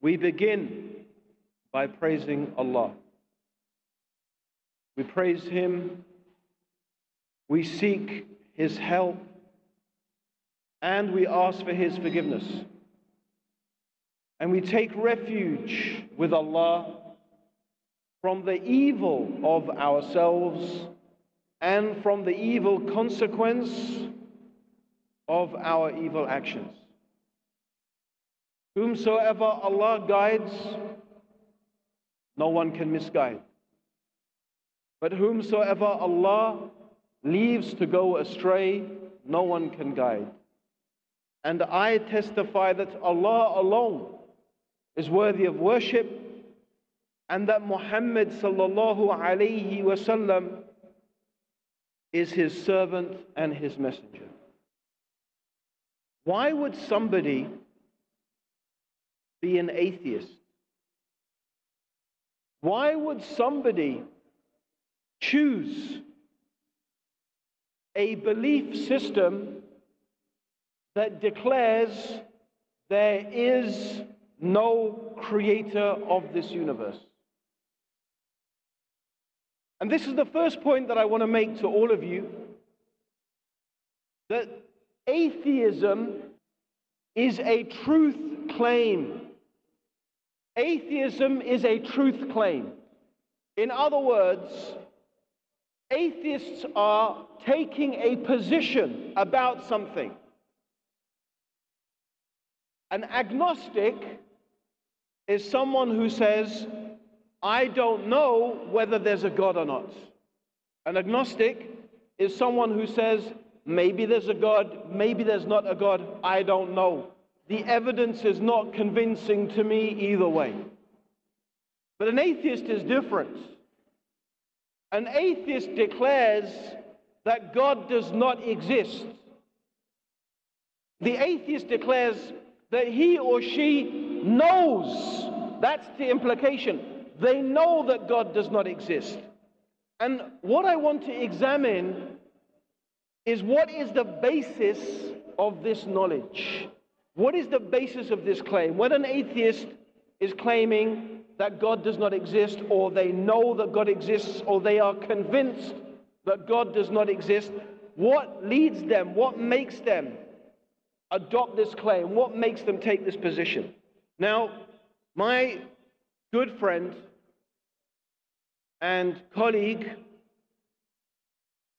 We begin by praising Allah. We praise Him, we seek His help, and we ask for His forgiveness. And we take refuge with Allah from the evil of ourselves and from the evil consequence of our evil actions. Whomsoever Allah guides, no one can misguide. But whomsoever Allah leaves to go astray, no one can guide. And I testify that Allah alone is worthy of worship, and that Muhammad sallallahu alayhi wasallam is His servant and His messenger. Why would somebody be an atheist? Why would somebody choose a belief system that declares there is no creator of this universe? And this is the first point that I want to make to all of you, that atheism is a truth claim. Atheism is a truth claim. In other words, atheists are taking a position about something. An agnostic is someone who says, I don't know whether there's a God or not. An agnostic is someone who says, maybe there's a God, maybe there's not a God, I don't know. The evidence is not convincing to me either way. But an atheist is different. An atheist declares that God does not exist. The atheist declares that he or she knows. That's the implication. They know that God does not exist. And what I want to examine is, what is the basis of this knowledge? What is the basis of this claim? When an atheist is claiming that God does not exist, or they know that God exists, or they are convinced that God does not exist, what leads them, what makes them adopt this claim? What makes them take this position? Now, my good friend and colleague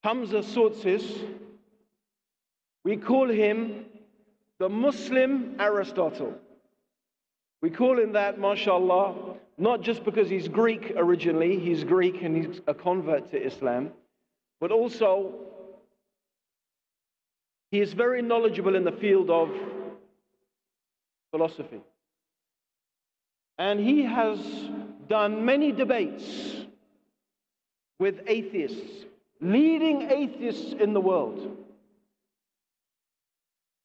Hamza Sources, we call him the Muslim Aristotle. We call him that, mashallah, not just because he's Greek originally, he's Greek and he's a convert to Islam, but also he is very knowledgeable in the field of philosophy. And he has done many debates with atheists, leading atheists in the world,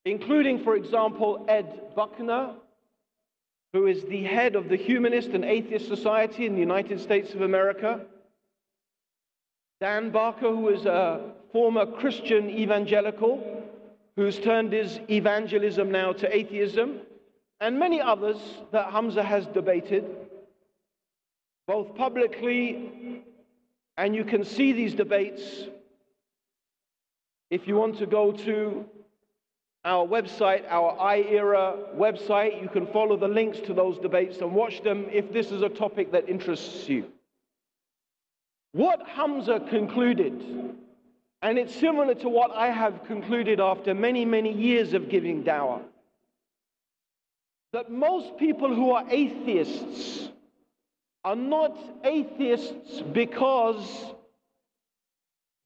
including, for example, Ed Buckner, who is the head of the Humanist and Atheist Society in the United States of America, Dan Barker, who is a former Christian evangelical, who's turned his evangelism now to atheism, and many others that Hamza has debated, both publicly, and you can see these debates if you want to go to our website, our iEra website. You can follow the links to those debates and watch them if this is a topic that interests you. What Hamza concluded, and it's similar to what I have concluded after many, many years of giving dawah, that most people who are atheists are not atheists because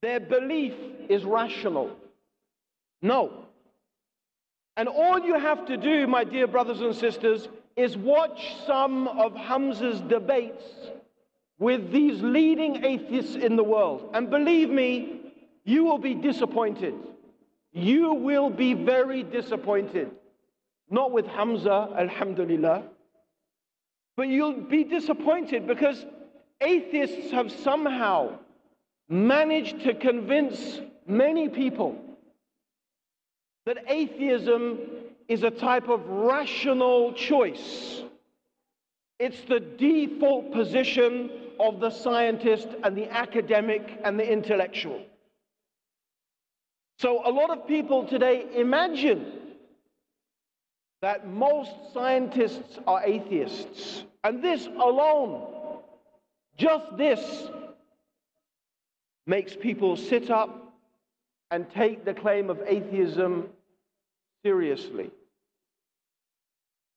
their belief is rational. No. And all you have to do, my dear brothers and sisters, is watch some of Hamza's debates with these leading atheists in the world. And believe me, you will be disappointed. You will be very disappointed. Not with Hamza, alhamdulillah, but you'll be disappointed because atheists have somehow managed to convince many people that atheism is a type of rational choice. It's the default position of the scientist and the academic and the intellectual. So a lot of people today imagine that most scientists are atheists. And this alone, just this, makes people sit up and take the claim of atheism seriously.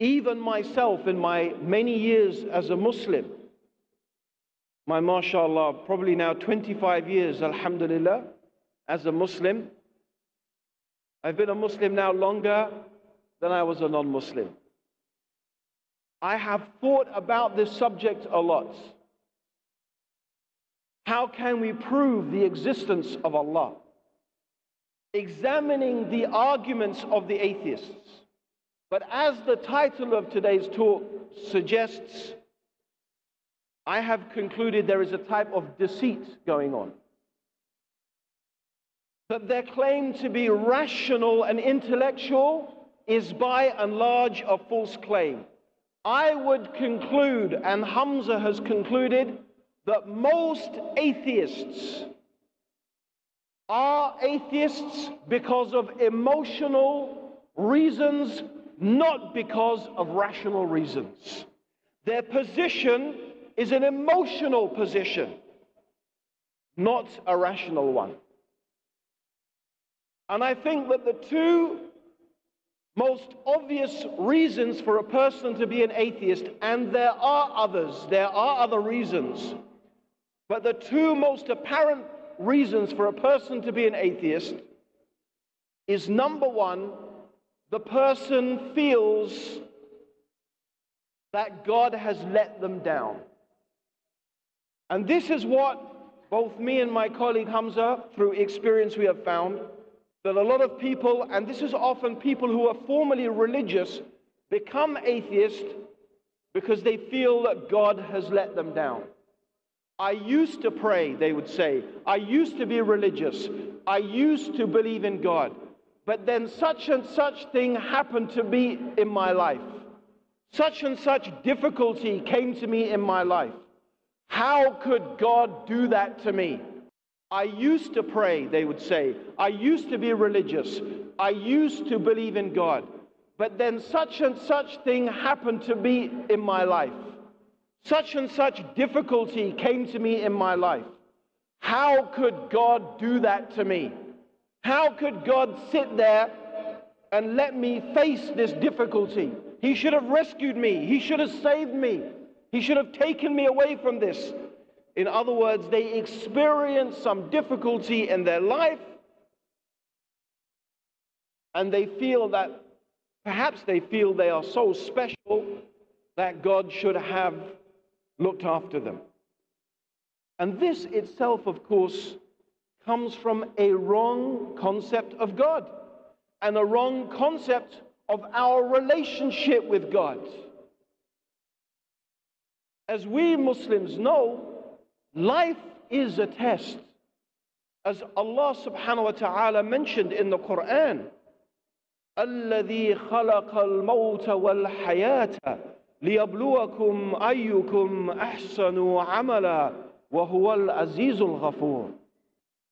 Even myself, in my many years as a Muslim, my mashallah, probably now 25 years, alhamdulillah, as a Muslim. I've been a Muslim now longer than I was a non-Muslim. I have thought about this subject a lot. How can we prove the existence of Allah? Examining the arguments of the atheists. But as the title of today's talk suggests, I have concluded there is a type of deceit going on. That their claim to be rational and intellectual is by and large a false claim. I would conclude, and Hamza has concluded, that most atheists are atheists because of emotional reasons, not because of rational reasons. Their position is an emotional position, not a rational one. And I think that the two most obvious reasons for a person to be an atheist, and there are other reasons, but the two most apparent reasons for a person to be an atheist is, number one, the person feels that God has let them down. And this is what both me and my colleague Hamza, through experience, we have found, that a lot of people, and this is often people who are formerly religious, become atheist because they feel that God has let them down. I used to pray, they would say. I used to be religious. I used to believe in God. But then such and such thing happened to me in my life. Such and such difficulty came to me in my life. How could God do that to me? I used to pray, they would say. I used to be religious. I used to believe in God. But then such and such thing happened to me in my life. Such and such difficulty came to me in my life. How could God do that to me? How could God sit there and let me face this difficulty? He should have rescued me. He should have saved me. He should have taken me away from this. In other words, they experience some difficulty in their life, and they feel that, perhaps they feel they are so special that God should have looked after them. And this itself, of course, comes from a wrong concept of God and a wrong concept of our relationship with God. As we Muslims know, life is a test. As Allah subhanahu wa ta'ala mentioned in the Quran, الَّذِي خَلَقَ الْمَوْتَ وَالْحَيَاةَ لِيَبْلُوَكُمْ أَيُّكُمْ أَحْسَنُ عَمَلًا وَهُوَ الْعَزِيزُ الْغَفُورُ.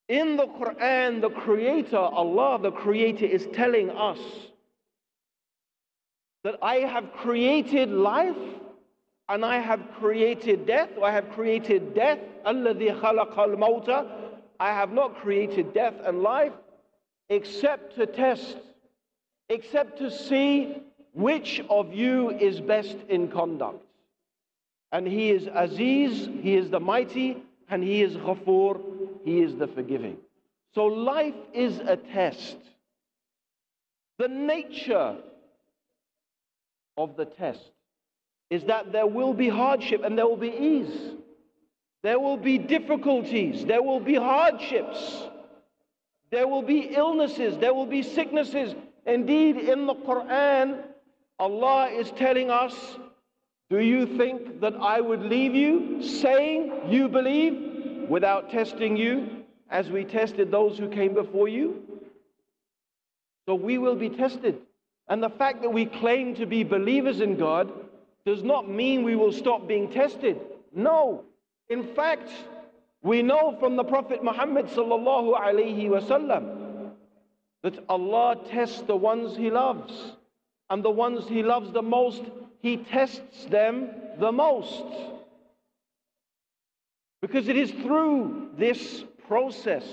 In the Quran, the Creator, Allah the Creator, is telling us that I have created life and I have created death, or I have created death. الَّذِي خَلَقَ الْمَوْتَ. I have not created death and life except to test, except to see which of you is best in conduct. And He is Aziz, He is the mighty, and He is Ghafoor, He is the forgiving. So life is a test. The nature of the test is that there will be hardship and there will be ease. There will be difficulties, there will be hardships, there will be illnesses, there will be sicknesses. Indeed, in the Quran, Allah is telling us, do you think that I would leave you saying you believe without testing you as we tested those who came before you? So we will be tested. And the fact that we claim to be believers in God does not mean we will stop being tested. No. In fact, we know from the Prophet Muhammad sallallahu alaihi wasallam that Allah tests the ones He loves, and the ones He loves the most, He tests them the most. Because it is through this process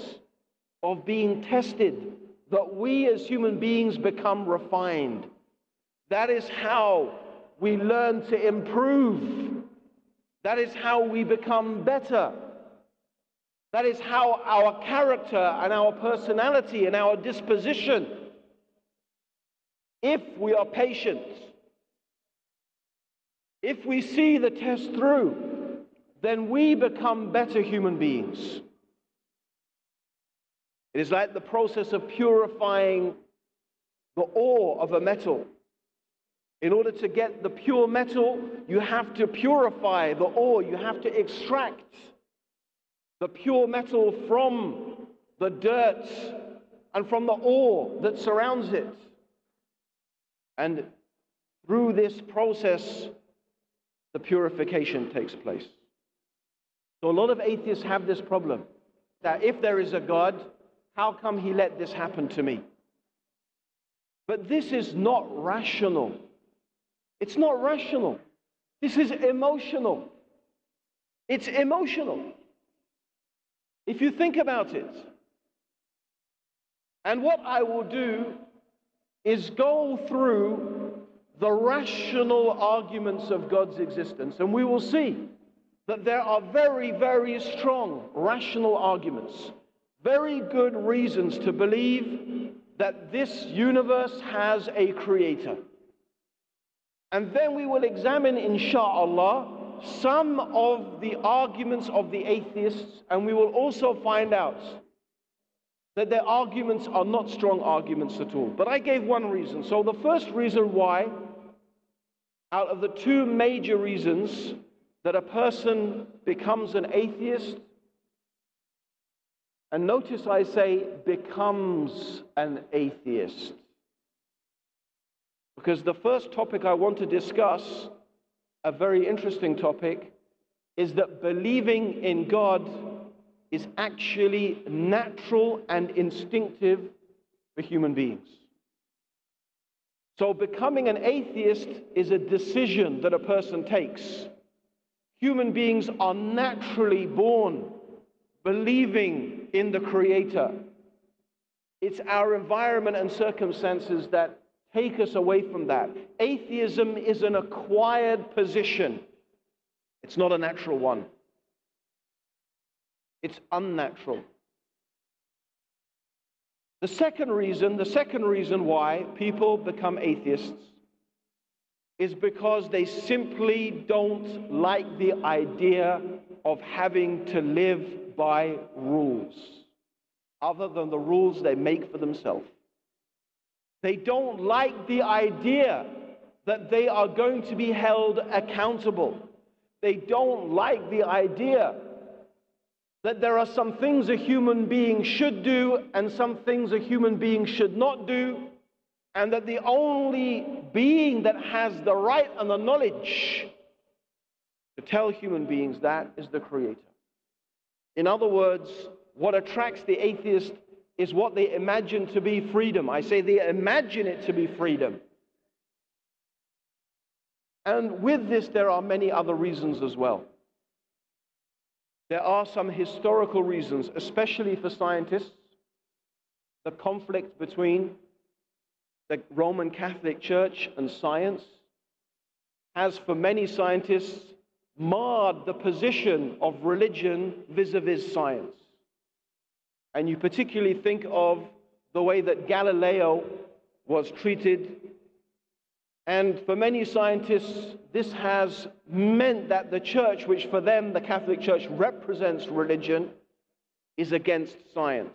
of being tested that we as human beings become refined. That is how we learn to improve. That is how we become better. That is how our character and our personality and our disposition, if we are patient, if we see the test through, then we become better human beings. It is like the process of purifying the ore of a metal. In order to get the pure metal, you have to purify the ore. You have to extract the pure metal from the dirt and from the ore that surrounds it. And through this process, the purification takes place. So a lot of atheists have this problem, that if there is a God, how come He let this happen to me? But this is not rational. It's not rational. This is emotional. It's emotional. If you think about it. And what I will do is go through the rational arguments of God's existence, and we will see that there are very, very strong rational arguments, very good reasons to believe that this universe has a creator. And then we will examine, insha'Allah, some of the arguments of the atheists, and we will also find out that their arguments are not strong arguments at all. But I gave one reason. So the first reason why, out of the two major reasons that a person becomes an atheist, and notice I say becomes an atheist, because the first topic I want to discuss, a very interesting topic, is that believing in God is actually natural and instinctive for human beings. So becoming an atheist is a decision that a person takes. Human beings are naturally born believing in the Creator. It's our environment and circumstances that take us away from that. Atheism is an acquired position. It's not a natural one. It's unnatural. The second reason why people become atheists is because they simply don't like the idea of having to live by rules, other than the rules they make for themselves. They don't like the idea that they are going to be held accountable. They don't like the idea that there are some things a human being should do and some things a human being should not do, and that the only being that has the right and the knowledge to tell human beings that is the Creator. In other words, what attracts the atheist is what they imagine to be freedom. I say they imagine it to be freedom. And with this, there are many other reasons as well. There are some historical reasons, especially for scientists. The conflict between the Roman Catholic Church and science has, for many scientists, marred the position of religion vis-a-vis science. And you particularly think of the way that Galileo was treated. And for many scientists, this has meant that the church, which for them, the Catholic Church, represents religion, is against science.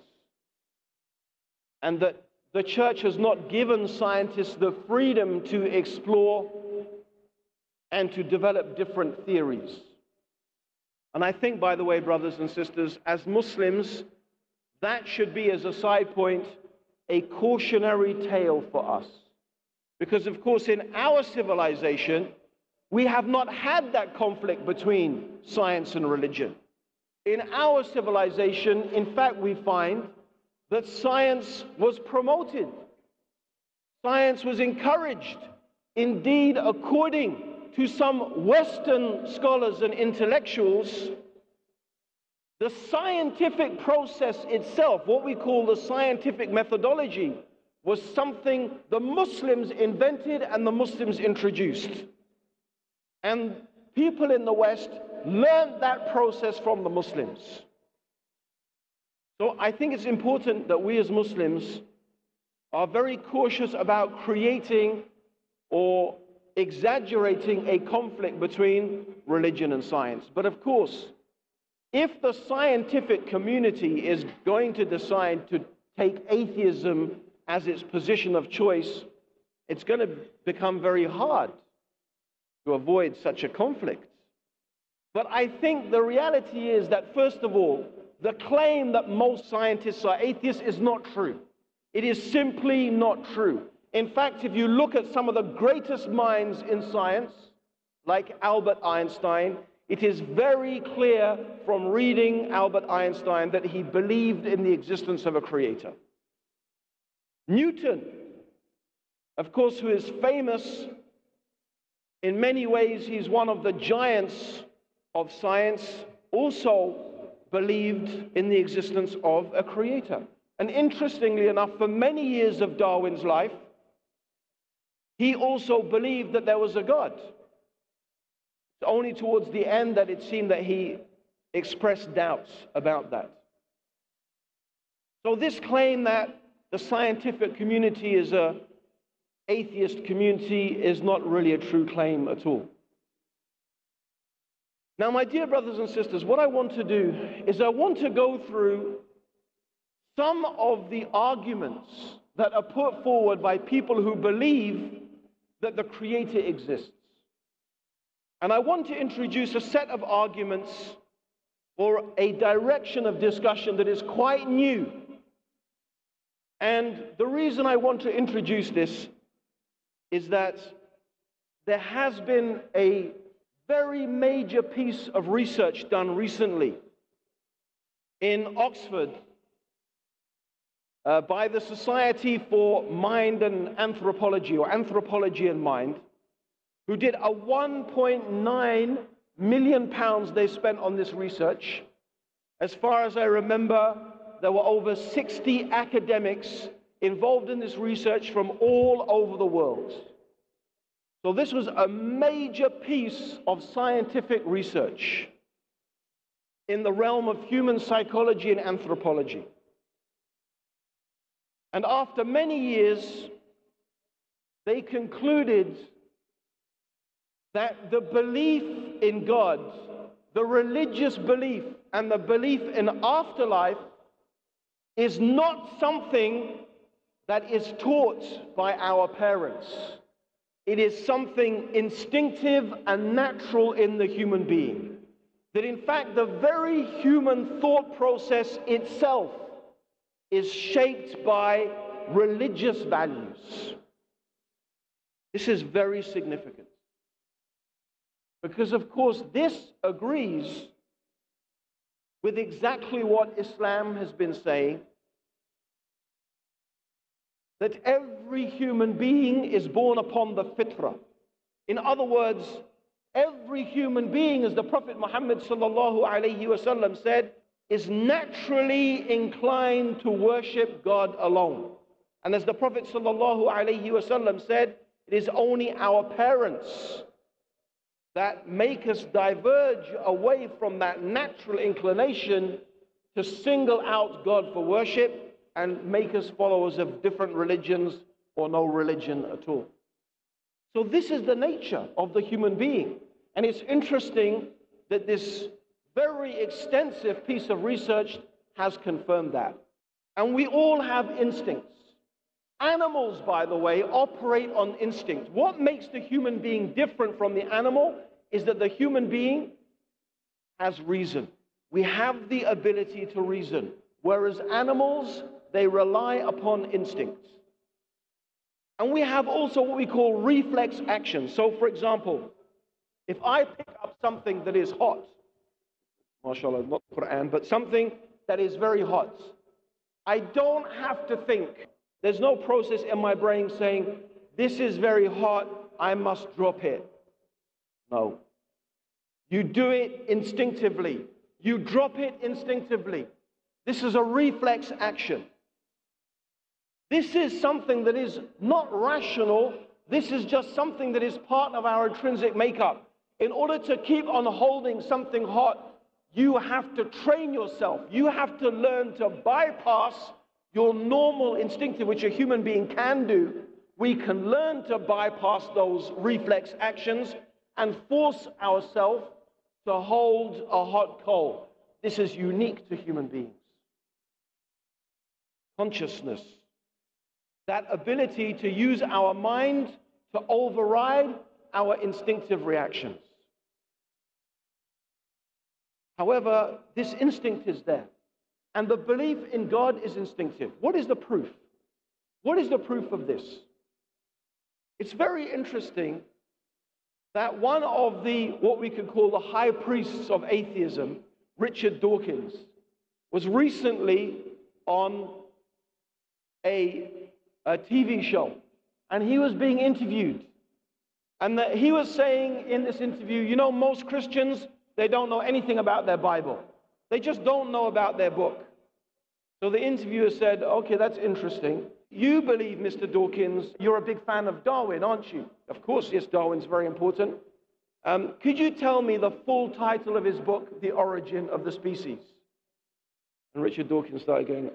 And that the church has not given scientists the freedom to explore and to develop different theories. And I think, by the way, brothers and sisters, as Muslims, that should be, as a side point, a cautionary tale for us. Because, of course, in our civilization, We have not had that conflict between science and religion. In our civilization, in fact, we find that science was promoted. Science was encouraged. Indeed, according to some Western scholars and intellectuals, the scientific process itself, what we call the scientific methodology, was something the Muslims invented and the Muslims introduced. And people in the West learned that process from the Muslims. So I think it's important that we as Muslims are very cautious about creating or exaggerating a conflict between religion and science. But of course, if the scientific community is going to decide to take atheism as its position of choice, it's going to become very hard to avoid such a conflict. But I think the reality is that, first of all, the claim that most scientists are atheists is not true. It is simply not true. In fact, if you look at some of the greatest minds in science, like Albert Einstein, it is very clear from reading Albert Einstein that he believed in the existence of a creator. Newton, of course, who is famous, in many ways he's one of the giants of science, also believed in the existence of a creator. And interestingly enough, for many years of Darwin's life, he also believed that there was a God. It's only towards the end that it seemed that he expressed doubts about that. So this claim that the scientific community is an atheist community is not really a true claim at all. Now, my dear brothers and sisters, what I want to do is I want to go through some of the arguments that are put forward by people who believe that the Creator exists. And I want to introduce a set of arguments or a direction of discussion that is quite new. And the reason I want to introduce this is that there has been a very major piece of research done recently in Oxford by the Society for Mind and Anthropology, or Anthropology and Mind, who did a £1.9 million they spent on this research. As far as I remember, there were over 60 academics involved in this research from all over the world. So this was a major piece of scientific research in the realm of human psychology and anthropology. And after many years, they concluded that the belief in God, the religious belief, and the belief in afterlife is not something that is taught by our parents. It is something instinctive and natural in the human being. That in fact, the very human thought process itself is shaped by religious values. This is very significant. Because of course, this agrees with exactly what Islam has been saying, that every human being is born upon the fitrah. In other words, every human being, as the Prophet Muhammad sallallahu alaihi wasallam said, is naturally inclined to worship God alone. And as the Prophet sallallahu alaihi wasallam said, it is only our parents that make us diverge away from that natural inclination to single out God for worship and make us followers of different religions or no religion at all. So this is the nature of the human being. And it's interesting that this very extensive piece of research has confirmed that. And we all have instincts. Animals, by the way, operate on instinct. What makes the human being different from the animal is that the human being has reason. We have the ability to reason, whereas animals, they rely upon instincts. And we have also what we call reflex action. So, for example, If I pick up something that is hot, mashallah, not the Quran, but something that is very hot, I don't have to think. There's no process in my brain saying, this is very hot, I must drop it. No. You do it instinctively. You drop it instinctively. This is a reflex action. This is something that is not rational. This is just something that is part of our intrinsic makeup. In order to keep on holding something hot, you have to train yourself. You have to learn to bypass your normal instinctive, which a human being can do. We can learn to bypass those reflex actions and force ourselves to hold a hot coal. This is unique to human beings. Consciousness, that ability to use our mind to override our instinctive reactions. However, this instinct is there, and the belief in God is instinctive. What is the proof? What is the proof of this? It's very interesting that one of the, what we could call the high priests of atheism, Richard Dawkins, was recently on a TV show, and he was being interviewed. And he was saying in this interview, you know, most Christians, they don't know anything about their Bible. They just don't know about their book. So the interviewer said, okay, that's interesting. You believe, Mr. Dawkins, you're a big fan of Darwin, aren't you? Of course, yes, Darwin's very important. Could you tell me the full title of his book, The Origin of the Species? And Richard Dawkins started going,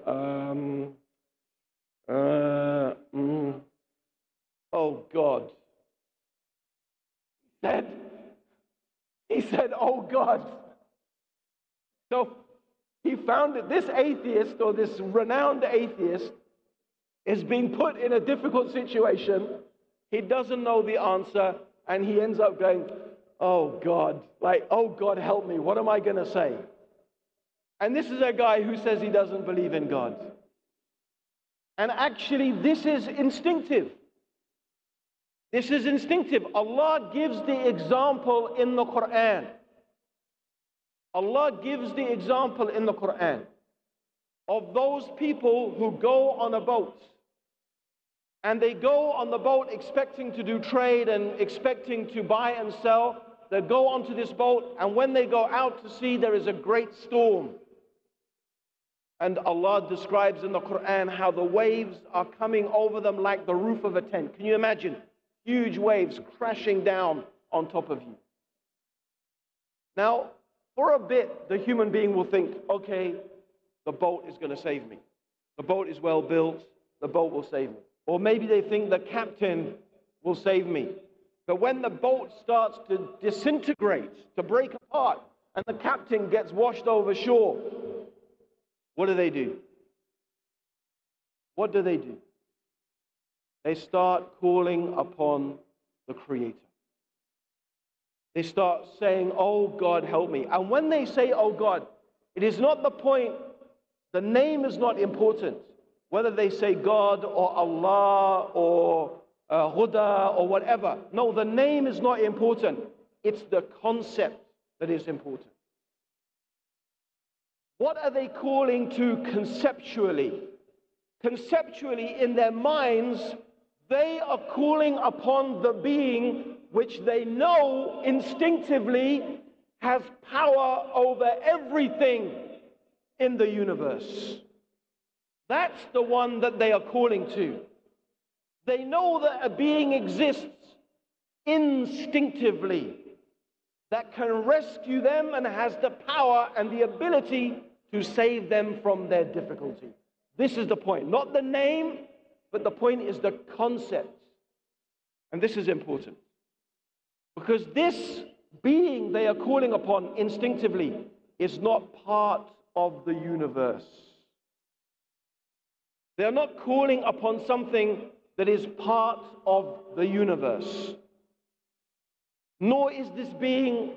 oh God. He said, oh God. So he found that this atheist, or this renowned atheist, is being put in a difficult situation. He doesn't know the answer, and he ends up going, oh God, like, oh God, help me. What am I going to say? And this is a guy who says he doesn't believe in God. And actually, this is instinctive. This is instinctive. Allah gives the example in the Quran. Allah gives the example in the Quran of those people who go on a boat. And they go on the boat expecting to do trade and expecting to buy and sell. They go onto this boat, and when they go out to sea, there is a great storm. And Allah describes in the Quran how the waves are coming over them like the roof of a tent. Can you imagine? Huge waves crashing down on top of you. Now, for a bit, the human being will think, okay, the boat is going to save me. The boat is well built. The boat will save me. Or maybe they think the captain will save me. But when the boat starts to disintegrate, to break apart, and the captain gets washed over shore, what do? What do? They start calling upon the Creator. They start saying, oh God, help me. And when they say, oh God, it is not the point, the name is not important. Whether they say God or Allah or Huda or whatever. No, the name is not important. It's the concept that is important. What are they calling to conceptually? Conceptually, in their minds, they are calling upon the being which they know instinctively has power over everything in the universe. That's the one that they are calling to. They know that a being exists instinctively that can rescue them and has the power and the ability to save them from their difficulty. This is the point. Not the name, but the point is the concept. And this is important. Because this being they are calling upon instinctively is not part of the universe. They are not calling upon something that is part of the universe. Nor is this being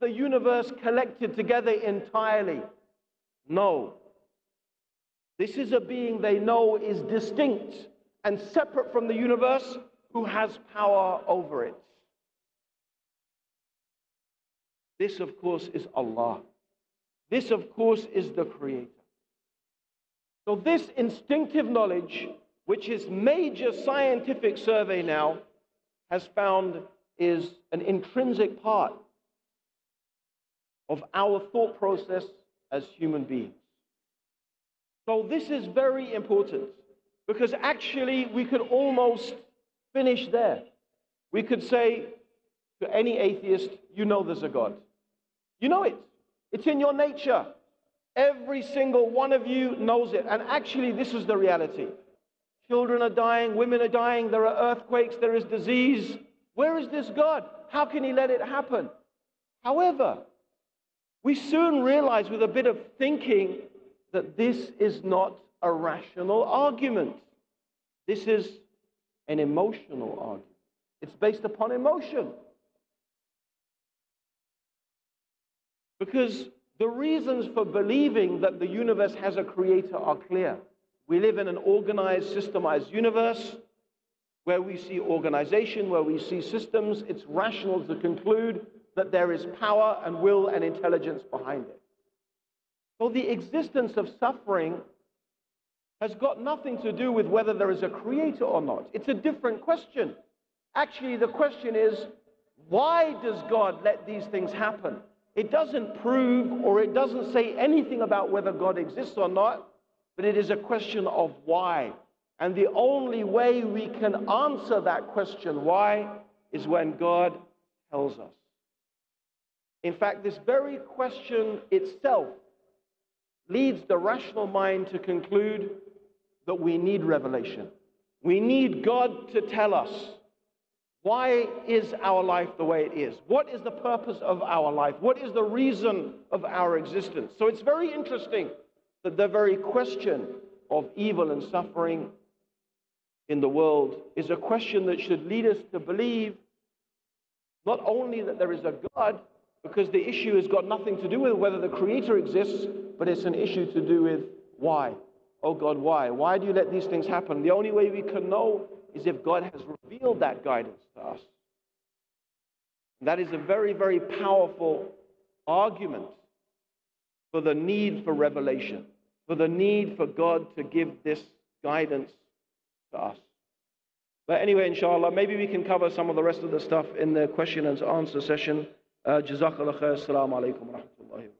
the universe collected together entirely. No. This is a being they know is distinct and separate from the universe, who has power over it. This, of course, is Allah. This, of course, is the Creator. So this instinctive knowledge, which is major scientific survey now, has found is an intrinsic part of our thought process as human beings. So this is very important, because actually we could almost finish there. We could say to any atheist, you know there's a God. You know it. It's in your nature. Every single one of you knows it. And actually this is the reality. Children are dying, women are dying, there are earthquakes, there is disease. Where is this God? How can he let it happen? However, we soon realize with a bit of thinking that this is not a rational argument. This is an emotional argument. It's based upon emotion. Because the reasons for believing that the universe has a creator are clear. We live in an organized, systemized universe where we see organization, where we see systems. It's rational to conclude that there is power and will and intelligence behind it. So the existence of suffering has got nothing to do with whether there is a creator or not. It's a different question. Actually, the question is, why does God let these things happen? It doesn't prove or it doesn't say anything about whether God exists or not, but it is a question of why. And the only way we can answer that question, why, is when God tells us. In fact, this very question itself leads the rational mind to conclude that we need revelation. We need God to tell us, why is our life the way it is? What is the purpose of our life? What is the reason of our existence? So it's very interesting that the very question of evil and suffering in the world is a question that should lead us to believe not only that there is a God, because the issue has got nothing to do with whether the Creator exists, but it's an issue to do with why. Oh God, why? Why do you let these things happen? The only way we can know is if God has revealed that guidance to us. And that is a very, very powerful argument for the need for revelation, for the need for God to give this guidance to us. But anyway, inshallah, maybe we can cover some of the rest of the stuff in the question and answer session. Jazakallah khair. Assalamu alaikum wa rahmatullahi wa barakatuh.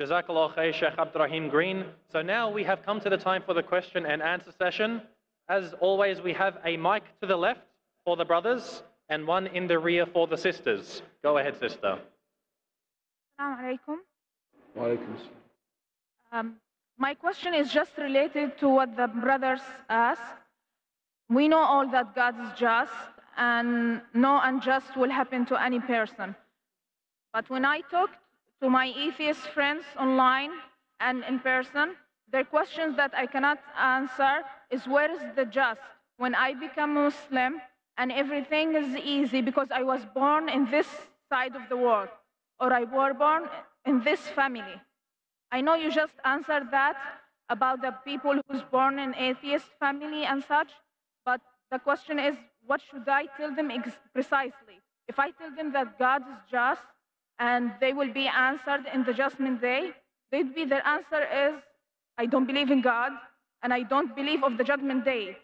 Jazakallah khair, Sheikh Abdurrahim Green. So now we have come to the time for the question and answer session. As always, we have a mic to the left for the brothers and one in the rear for the sisters. Go ahead, sister. Assalamu alaikum. Wa alaikum assalam. My question is just related to what the brothers asked. We know all that God is just and no unjust will happen to any person. But when I talk to my atheist friends online and in person, their questions that I cannot answer is, where is the just? When I become Muslim and everything is easy because I was born in this side of the world, or I was born in this family. I know you just answered that about the people who's born in atheist family and such, but the question is, what should I tell them precisely? If I tell them that God is just and they will be answered in the judgment day, their answer is, I don't believe in God and I don't believe of the judgment day.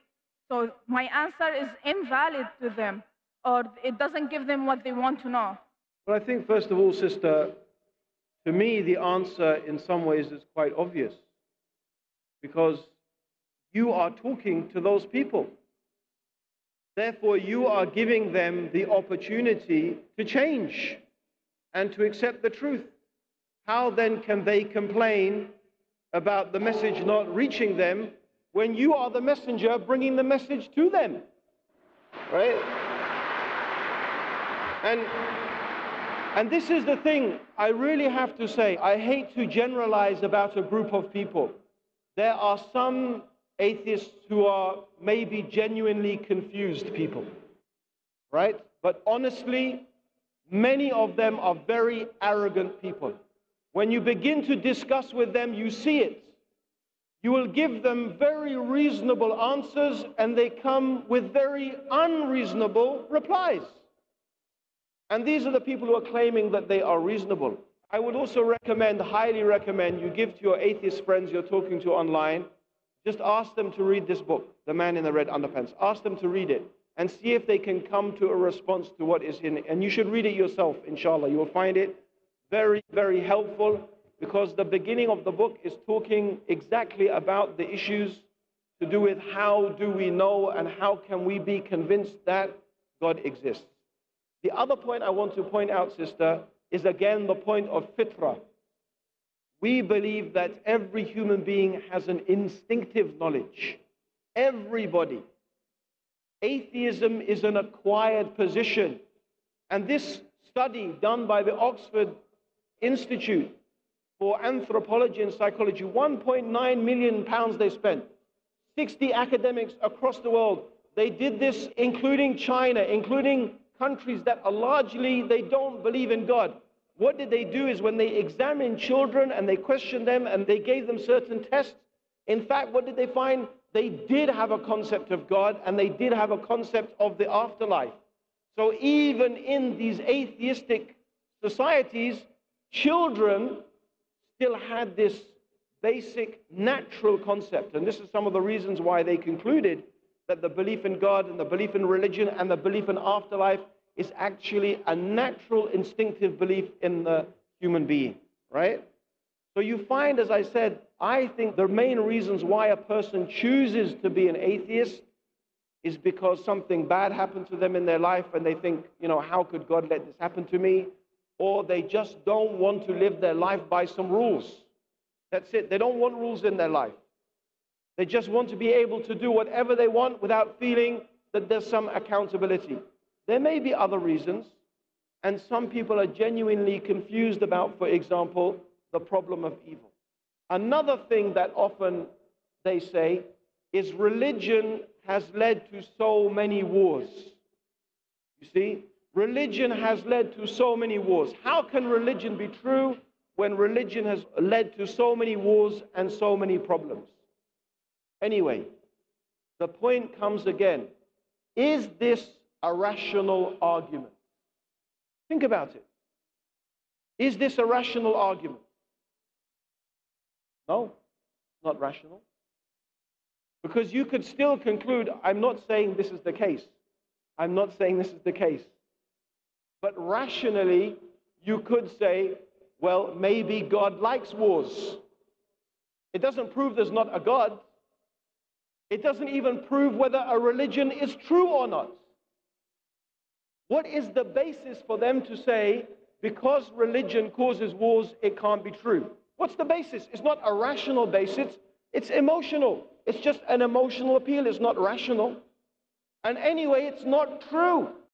So my answer is invalid to them, or it doesn't give them what they want to know. Well, I think first of all, sister, to me the answer in some ways is quite obvious, because you are talking to those people. Therefore, you are giving them the opportunity to change and to accept the truth. How then can they complain about the message not reaching them when you are the messenger bringing the message to them? Right? And this is the thing I really have to say. I hate to generalize about a group of people. There are some atheists who are maybe genuinely confused people, right? But honestly, many of them are very arrogant people. When you begin to discuss with them, you see it. You will give them very reasonable answers, and they come with very unreasonable replies. And these are the people who are claiming that they are reasonable. I would also recommend, highly recommend, you give to your atheist friends you're talking to online, just ask them to read this book, The Man in the Red Underpants. Ask them to read it and see if they can come to a response to what is in it. And you should read it yourself, inshallah. You will find it very, very helpful, because the beginning of the book is talking exactly about the issues to do with how do we know and how can we be convinced that God exists. The other point I want to point out, sister, is again the point of fitrah. We believe that every human being has an instinctive knowledge. Everybody. Atheism is an acquired position. And this study done by the Oxford Institute for Anthropology and Psychology, 1.9 million pounds they spent. 60 academics across the world. They did this including China, including countries that are largely, they don't believe in God. What did they do is when they examined children and they questioned them and they gave them certain tests, in fact, what did they find? They did have a concept of God, and they did have a concept of the afterlife. So even in these atheistic societies, children still had this basic natural concept. And this is some of the reasons why they concluded that the belief in God and the belief in religion and the belief in afterlife is actually a natural, instinctive belief in the human being, right? So you find, as I said, I think the main reasons why a person chooses to be an atheist is because something bad happened to them in their life and they think, you know, how could God let this happen to me? Or they just don't want to live their life by some rules. That's it. They don't want rules in their life. They just want to be able to do whatever they want without feeling that there's some accountability. There may be other reasons, and some people are genuinely confused about, for example, the problem of evil. Another thing that often they say is religion has led to so many wars. You see, religion has led to so many wars. How can religion be true when religion has led to so many wars and so many problems? Anyway, the point comes again. Is this a rational argument? Think about it. Is this a rational argument? No, not rational. Because you could still conclude, I'm not saying this is the case. I'm not saying this is the case. But rationally, you could say, well, maybe God likes wars. It doesn't prove there's not a God. It doesn't even prove whether a religion is true or not. What is the basis for them to say, because religion causes wars, it can't be true? What's the basis? It's not a rational basis. It's emotional. It's just an emotional appeal. It's not rational. And anyway, it's not true.